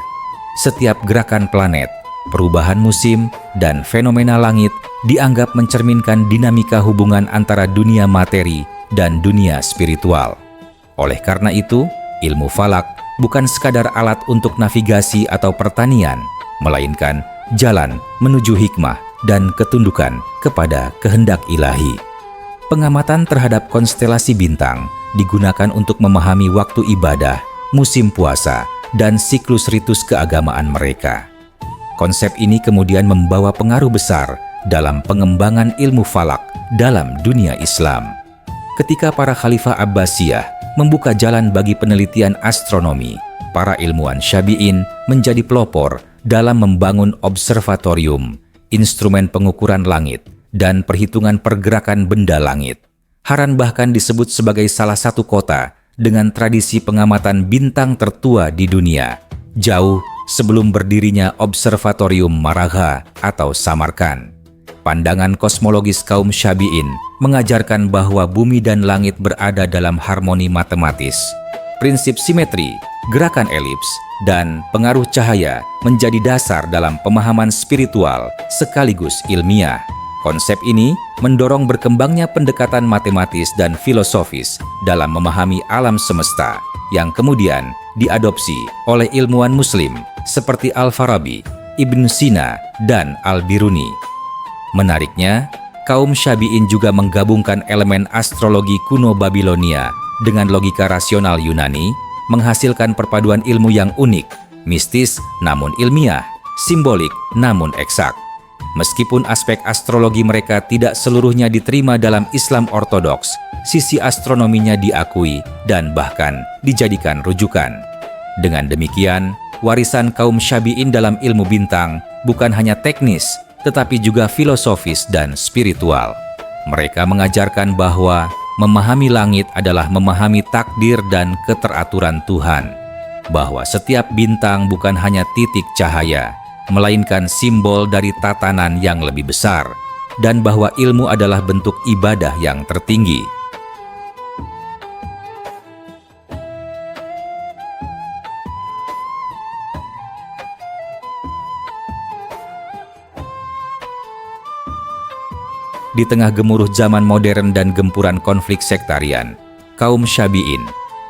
Setiap gerakan planet, perubahan musim, dan fenomena langit dianggap mencerminkan dinamika hubungan antara dunia materi dan dunia spiritual. Oleh karena itu, ilmu falak bukan sekadar alat untuk navigasi atau pertanian, melainkan jalan menuju hikmah dan ketundukan kepada kehendak ilahi. Pengamatan terhadap konstelasi bintang digunakan untuk memahami waktu ibadah, musim puasa, dan siklus ritus keagamaan mereka. Konsep ini kemudian membawa pengaruh besar dalam pengembangan ilmu falak dalam dunia Islam. Ketika para khalifah Abbasiyah membuka jalan bagi penelitian astronomi, para ilmuwan Syabi'in menjadi pelopor dalam membangun observatorium, instrumen pengukuran langit, dan perhitungan pergerakan benda langit. Haran bahkan disebut sebagai salah satu kota dengan tradisi pengamatan bintang tertua di dunia, jauh sebelum berdirinya Observatorium Maragha atau Samarkand. Pandangan kosmologis kaum Syabi'in mengajarkan bahwa bumi dan langit berada dalam harmoni matematis. Prinsip simetri, gerakan elips, dan pengaruh cahaya menjadi dasar dalam pemahaman spiritual sekaligus ilmiah. Konsep ini mendorong berkembangnya pendekatan matematis dan filosofis dalam memahami alam semesta yang kemudian diadopsi oleh ilmuwan muslim seperti Al-Farabi, Ibn Sina, dan Al-Biruni. Menariknya, kaum Syabi'in juga menggabungkan elemen astrologi kuno Babilonia dengan logika rasional Yunani, menghasilkan perpaduan ilmu yang unik, mistis namun ilmiah, simbolik namun eksak. Meskipun aspek astrologi mereka tidak seluruhnya diterima dalam Islam Ortodoks, sisi astronominya diakui dan bahkan dijadikan rujukan. Dengan demikian, warisan kaum Syabi'in dalam ilmu bintang bukan hanya teknis, tetapi juga filosofis dan spiritual. Mereka mengajarkan bahwa memahami langit adalah memahami takdir dan keteraturan Tuhan, bahwa setiap bintang bukan hanya titik cahaya, melainkan simbol dari tatanan yang lebih besar, dan bahwa ilmu adalah bentuk ibadah yang tertinggi. Di tengah gemuruh zaman modern dan gempuran konflik sektarian, kaum Syabi'in,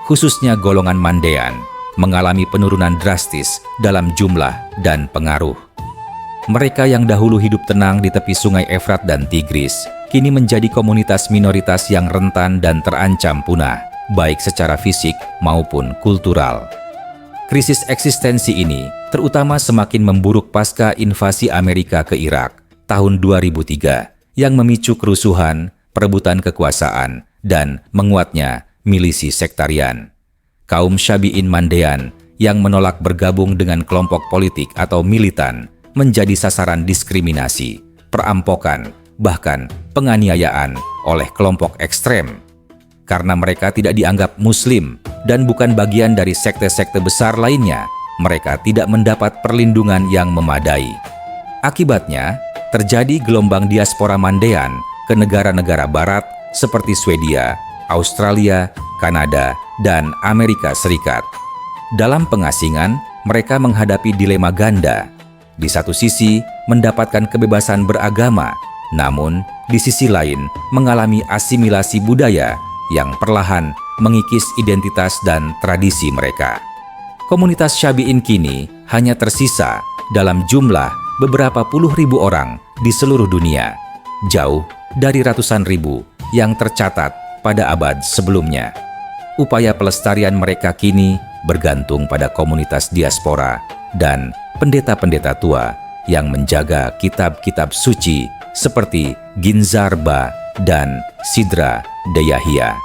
khususnya golongan Mandean, mengalami penurunan drastis dalam jumlah dan pengaruh. Mereka yang dahulu hidup tenang di tepi sungai Efrat dan Tigris, kini menjadi komunitas minoritas yang rentan dan terancam punah, baik secara fisik maupun kultural. Krisis eksistensi ini terutama semakin memburuk pasca invasi Amerika ke Irak tahun 2003, yang memicu kerusuhan, perebutan kekuasaan, dan menguatnya milisi sektarian. Kaum Syabi'in Mandean yang menolak bergabung dengan kelompok politik atau militan menjadi sasaran diskriminasi, perampokan, bahkan penganiayaan oleh kelompok ekstrem. Karena mereka tidak dianggap Muslim dan bukan bagian dari sekte-sekte besar lainnya, mereka tidak mendapat perlindungan yang memadai. Akibatnya, terjadi gelombang diaspora Mandean ke negara-negara barat seperti Swedia, Australia, Kanada, dan Amerika Serikat. Dalam pengasingan, mereka menghadapi dilema ganda. Di satu sisi, mendapatkan kebebasan beragama, namun di sisi lain mengalami asimilasi budaya yang perlahan mengikis identitas dan tradisi mereka. Komunitas Syabi'in kini hanya tersisa dalam jumlah beberapa puluh ribu orang di seluruh dunia, jauh dari ratusan ribu yang tercatat pada abad sebelumnya. Upaya pelestarian mereka kini bergantung pada komunitas diaspora dan pendeta-pendeta tua yang menjaga kitab-kitab suci seperti Ginzarba dan Sidra Deyahia.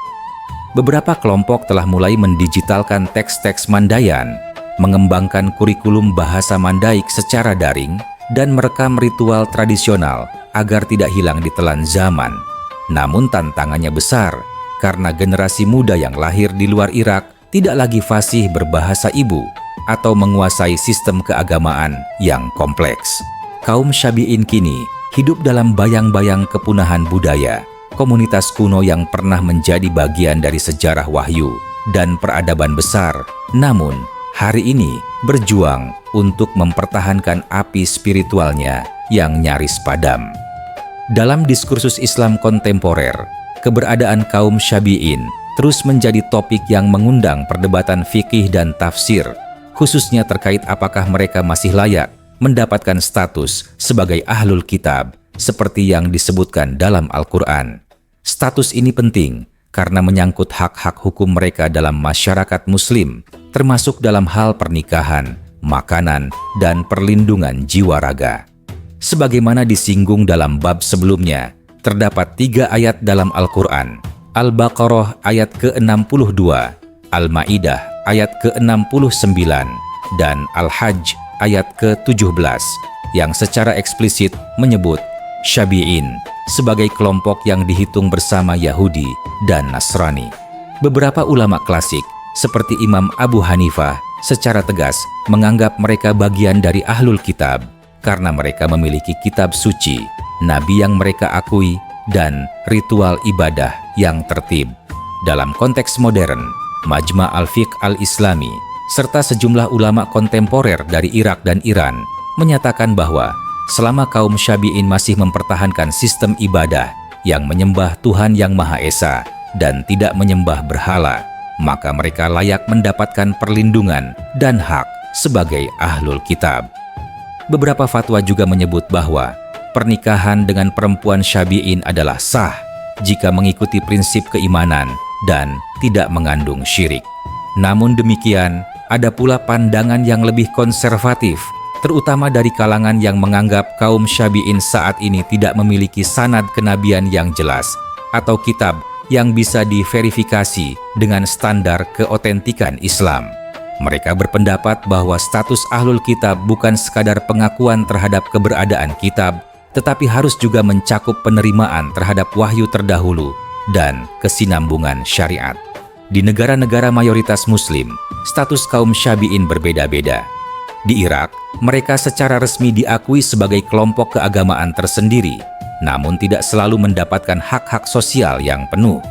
Beberapa kelompok telah mulai mendigitalkan teks-teks Mandayan, mengembangkan kurikulum bahasa Mandaik secara daring, dan merekam ritual tradisional agar tidak hilang ditelan zaman. Namun tantangannya besar, karena generasi muda yang lahir di luar Irak tidak lagi fasih berbahasa ibu atau menguasai sistem keagamaan yang kompleks. Kaum Syabi'in kini hidup dalam bayang-bayang kepunahan budaya, komunitas kuno yang pernah menjadi bagian dari sejarah wahyu dan peradaban besar, namun hari ini berjuang untuk mempertahankan api spiritualnya yang nyaris padam. Dalam diskursus Islam kontemporer, keberadaan kaum Syabi'in terus menjadi topik yang mengundang perdebatan fikih dan tafsir, khususnya terkait apakah mereka masih layak mendapatkan status sebagai ahlul kitab seperti yang disebutkan dalam Al-Quran. Status ini penting karena menyangkut hak-hak hukum mereka dalam masyarakat muslim, termasuk dalam hal pernikahan, makanan, dan perlindungan jiwa raga. Sebagaimana disinggung dalam bab sebelumnya, terdapat 3 ayat dalam Al-Quran: Al-Baqarah ayat ke-62, Al-Ma'idah ayat ke-69, dan Al-Hajj ayat ke-17 yang secara eksplisit menyebut Syabi'in sebagai kelompok yang dihitung bersama Yahudi dan Nasrani. Beberapa ulama klasik seperti Imam Abu Hanifah secara tegas menganggap mereka bagian dari Ahlul Kitab karena mereka memiliki kitab suci, nabi yang mereka akui, dan ritual ibadah yang tertib. Dalam konteks modern, Majma' al-Fiqh al-Islami serta sejumlah ulama kontemporer dari Irak dan Iran menyatakan bahwa selama kaum Syabi'in masih mempertahankan sistem ibadah yang menyembah Tuhan Yang Maha Esa dan tidak menyembah berhala, maka mereka layak mendapatkan perlindungan dan hak sebagai Ahlul Kitab. Beberapa fatwa juga menyebut bahwa pernikahan dengan perempuan Syabi'in adalah sah jika mengikuti prinsip keimanan dan tidak mengandung syirik. Namun demikian, ada pula pandangan yang lebih konservatif, terutama dari kalangan yang menganggap kaum Syabi'in saat ini tidak memiliki sanad kenabian yang jelas atau kitab yang bisa diverifikasi dengan standar keotentikan Islam. Mereka berpendapat bahwa status Ahlul Kitab bukan sekadar pengakuan terhadap keberadaan kitab, tetapi harus juga mencakup penerimaan terhadap wahyu terdahulu dan kesinambungan syariat. Di negara-negara mayoritas Muslim, status kaum Syabi'in berbeda-beda. Di Irak, mereka secara resmi diakui sebagai kelompok keagamaan tersendiri, namun tidak selalu mendapatkan hak-hak sosial yang penuh.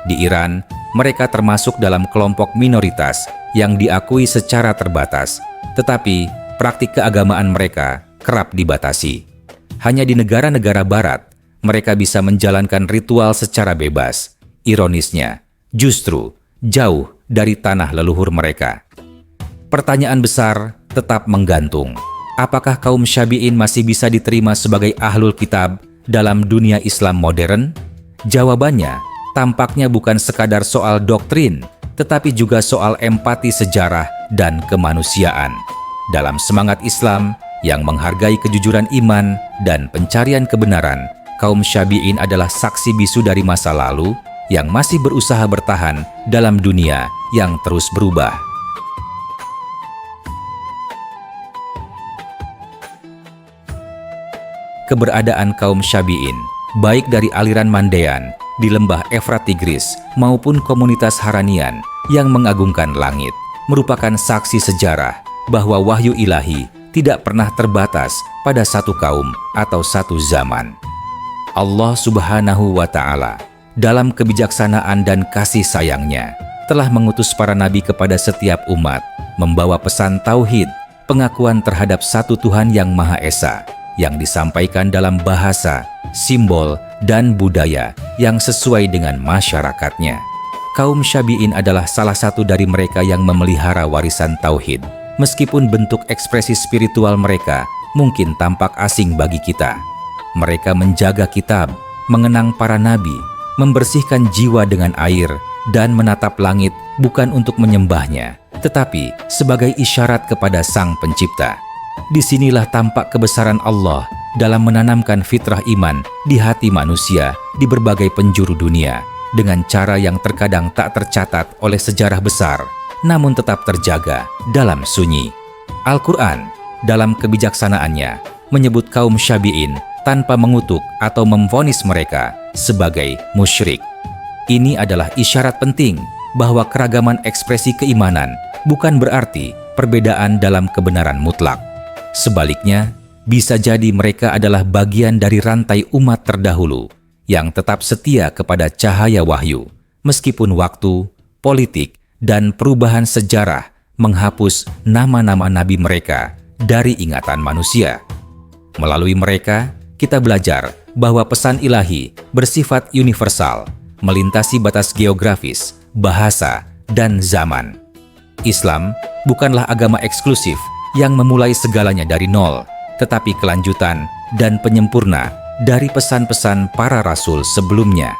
Di Iran, mereka termasuk dalam kelompok minoritas yang diakui secara terbatas, tetapi praktik keagamaan mereka kerap dibatasi. Hanya di negara-negara barat, mereka bisa menjalankan ritual secara bebas. Ironisnya, justru jauh dari tanah leluhur mereka. Pertanyaan besar tetap menggantung. Apakah kaum Syabi'in masih bisa diterima sebagai Ahlul Kitab dalam dunia Islam modern? Jawabannya tampaknya bukan sekadar soal doktrin, tetapi juga soal empati sejarah dan kemanusiaan. Dalam semangat Islam yang menghargai kejujuran iman dan pencarian kebenaran, kaum Syabi'in adalah saksi bisu dari masa lalu yang masih berusaha bertahan dalam dunia yang terus berubah. Keberadaan kaum Syabi'in, baik dari aliran Mandean di lembah Efrat Tigris maupun komunitas Haranian yang mengagungkan langit, merupakan saksi sejarah bahwa wahyu ilahi tidak pernah terbatas pada satu kaum atau satu zaman. Allah Subhanahu wa Ta'ala dalam kebijaksanaan dan kasih sayangnya telah mengutus para nabi kepada setiap umat, membawa pesan tauhid, pengakuan terhadap satu Tuhan yang Maha Esa, yang disampaikan dalam bahasa, simbol, dan budaya yang sesuai dengan masyarakatnya. Kaum Syabi'in adalah salah satu dari mereka yang memelihara warisan tauhid, meskipun bentuk ekspresi spiritual mereka mungkin tampak asing bagi kita. Mereka menjaga kitab, mengenang para nabi, membersihkan jiwa dengan air, dan menatap langit bukan untuk menyembahnya, tetapi sebagai isyarat kepada Sang Pencipta. Disinilah tampak kebesaran Allah dalam menanamkan fitrah iman di hati manusia di berbagai penjuru dunia, dengan cara yang terkadang tak tercatat oleh sejarah besar, namun tetap terjaga dalam sunyi. Al-Quran dalam kebijaksanaannya menyebut kaum Syabi'in tanpa mengutuk atau memvonis mereka sebagai musyrik. Ini adalah isyarat penting bahwa keragaman ekspresi keimanan bukan berarti perbedaan dalam kebenaran mutlak. Sebaliknya, bisa jadi mereka adalah bagian dari rantai umat terdahulu yang tetap setia kepada cahaya wahyu, meskipun waktu, politik, dan perubahan sejarah menghapus nama-nama nabi mereka dari ingatan manusia. Melalui mereka, kita belajar bahwa pesan ilahi bersifat universal, melintasi batas geografis, bahasa, dan zaman. Islam bukanlah agama eksklusif yang memulai segalanya dari nol, tetapi kelanjutan dan penyempurna dari pesan-pesan para rasul sebelumnya.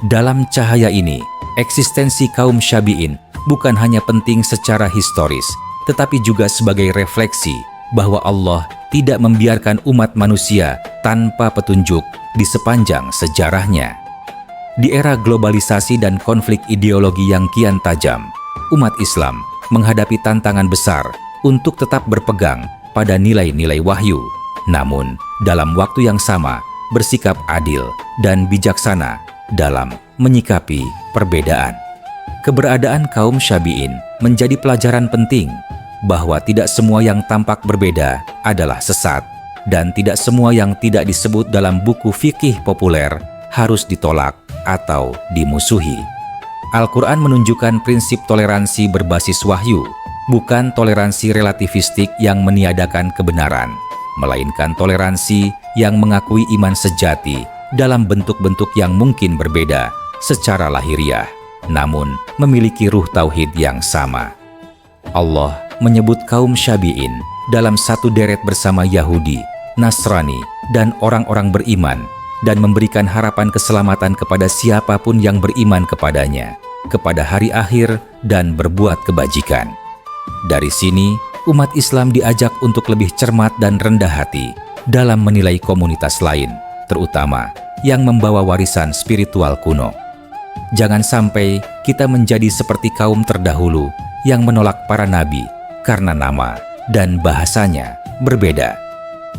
Dalam cahaya ini, eksistensi kaum Syabi'in bukan hanya penting secara historis, tetapi juga sebagai refleksi bahwa Allah tidak membiarkan umat manusia tanpa petunjuk di sepanjang sejarahnya. Di era globalisasi dan konflik ideologi yang kian tajam, umat Islam menghadapi tantangan besar untuk tetap berpegang pada nilai-nilai wahyu, namun dalam waktu yang sama bersikap adil dan bijaksana dalam menyikapi perbedaan. Keberadaan kaum Syabi'in menjadi pelajaran penting bahwa tidak semua yang tampak berbeda adalah sesat, dan tidak semua yang tidak disebut dalam buku fikih populer harus ditolak atau dimusuhi. Al-Quran menunjukkan prinsip toleransi berbasis wahyu, bukan toleransi relativistik yang meniadakan kebenaran, melainkan toleransi yang mengakui iman sejati dalam bentuk-bentuk yang mungkin berbeda secara lahiriah, namun memiliki ruh tauhid yang sama. Allah menyebut kaum Syabi'in dalam satu deret bersama Yahudi, Nasrani, dan orang-orang beriman, dan memberikan harapan keselamatan kepada siapapun yang beriman kepadanya, kepada hari akhir, dan berbuat kebajikan. Dari sini, umat Islam diajak untuk lebih cermat dan rendah hati dalam menilai komunitas lain, terutama yang membawa warisan spiritual kuno. Jangan sampai kita menjadi seperti kaum terdahulu yang menolak para nabi karena nama dan bahasanya berbeda.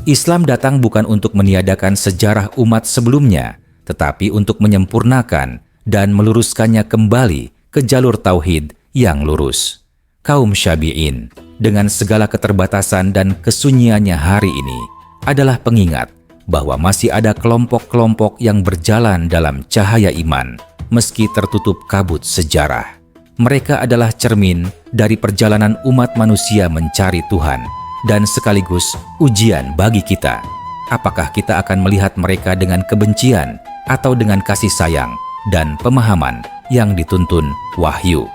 Islam datang bukan untuk meniadakan sejarah umat sebelumnya, tetapi untuk menyempurnakan dan meluruskannya kembali ke jalur tauhid yang lurus. Kaum Syabi'in, dengan segala keterbatasan dan kesunyiannya hari ini, adalah pengingat bahwa masih ada kelompok-kelompok yang berjalan dalam cahaya iman, meski tertutup kabut sejarah. Mereka adalah cermin dari perjalanan umat manusia mencari Tuhan, dan sekaligus ujian bagi kita. Apakah kita akan melihat mereka dengan kebencian atau dengan kasih sayang dan pemahaman yang dituntun wahyu?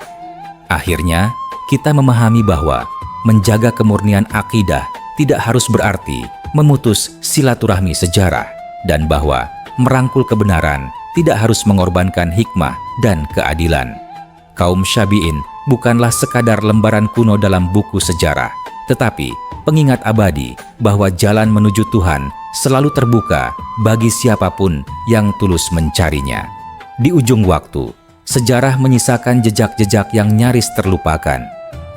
Akhirnya, kita memahami bahwa menjaga kemurnian akidah tidak harus berarti memutus silaturahmi sejarah, dan bahwa merangkul kebenaran tidak harus mengorbankan hikmah dan keadilan. Kaum Syabi'in bukanlah sekadar lembaran kuno dalam buku sejarah, tetapi pengingat abadi bahwa jalan menuju Tuhan selalu terbuka bagi siapapun yang tulus mencarinya. Di ujung waktu, sejarah menyisakan jejak-jejak yang nyaris terlupakan.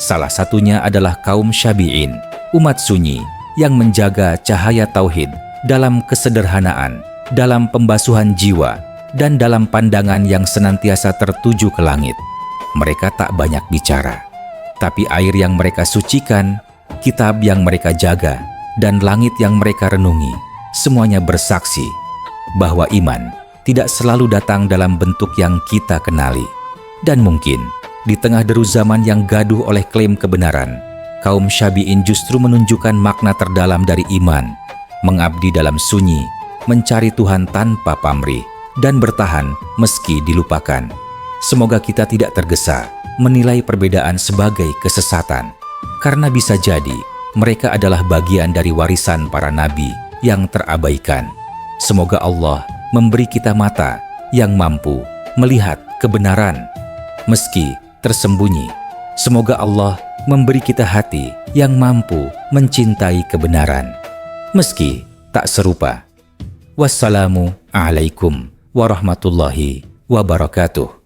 Salah satunya adalah kaum Syabi'in, umat sunyi yang menjaga cahaya tauhid dalam kesederhanaan, dalam pembasuhan jiwa, dan dalam pandangan yang senantiasa tertuju ke langit. Mereka tak banyak bicara, tapi air yang mereka sucikan, kitab yang mereka jaga, dan langit yang mereka renungi, semuanya bersaksi bahwa iman tidak selalu datang dalam bentuk yang kita kenali. Dan mungkin di tengah deru zaman yang gaduh oleh klaim kebenaran, kaum Syabi'in justru menunjukkan makna terdalam dari iman, mengabdi dalam sunyi, mencari Tuhan tanpa pamrih, dan bertahan meski dilupakan. Semoga kita tidak tergesa menilai perbedaan sebagai kesesatan, karena bisa jadi mereka adalah bagian dari warisan para nabi yang terabaikan. Semoga Allah memberi kita mata yang mampu melihat kebenaran meski tersembunyi. Semoga Allah memberi kita hati yang mampu mencintai kebenaran meski tak serupa. Wassalamu alaikum warahmatullahi wabarakatuh.